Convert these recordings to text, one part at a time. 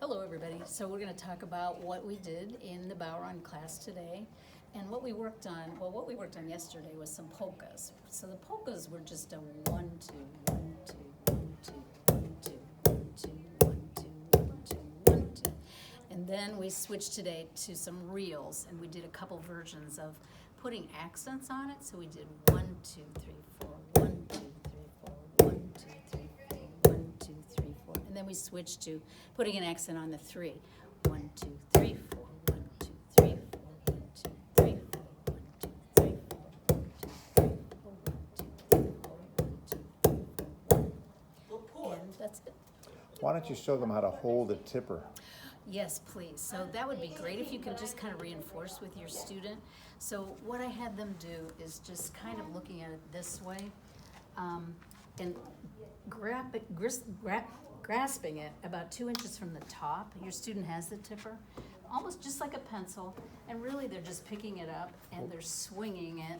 Hello, everybody. So we're going to talk about what we did in the bodhran class today. And what we worked on, well, what we worked on yesterday was some polkas. So the polkas were just a 1, 2, 1, 2, 1, 2, 1, 2, 1, 2, 1, 2, 1, 2, 1, 2. And then we switched today to some reels, and we did a couple versions of putting accents on it. So we did 1, 2, 3, 4, 1, 2, 3, 4, 1, 2, 3, 4, 1, 2, 3, 4. And then we switched to putting an accent on the 3. 1, 2, 3, 4, 1, 2, 3, 4, 1, 2, 3, 4, 1, 2, 3, 4, 1, 2, 3, 4, 1, 2, 3, 4, 1, 2, 3, 4. And that's it. Why don't you show them how to hold a tipper? Yes, please. So that would be great if you can just kind of reinforce with your student. So what I had them do is just kind of looking at it this way and grasping it about 2 inches from the top. Your student has the tipper, almost just like a pencil, and really they're just picking it up and they're swinging it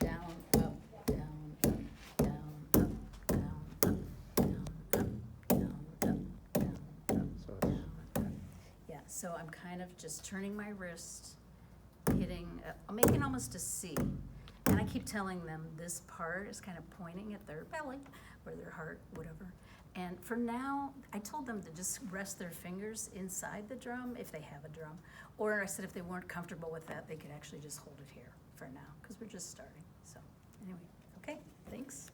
down, up, down, up, down, up, down, up, down, up, down, up, down, up, down, up. Yeah, so I'm kind of just turning my wrist, hitting, I'm making almost a C. And I keep telling them this part is kind of pointing at their belly or their heart, whatever. And for now, I told them to just rest their fingers inside the drum if they have a drum. Or I said if they weren't comfortable with that, they could actually just hold it here for now because we're just starting. So anyway, okay, thanks.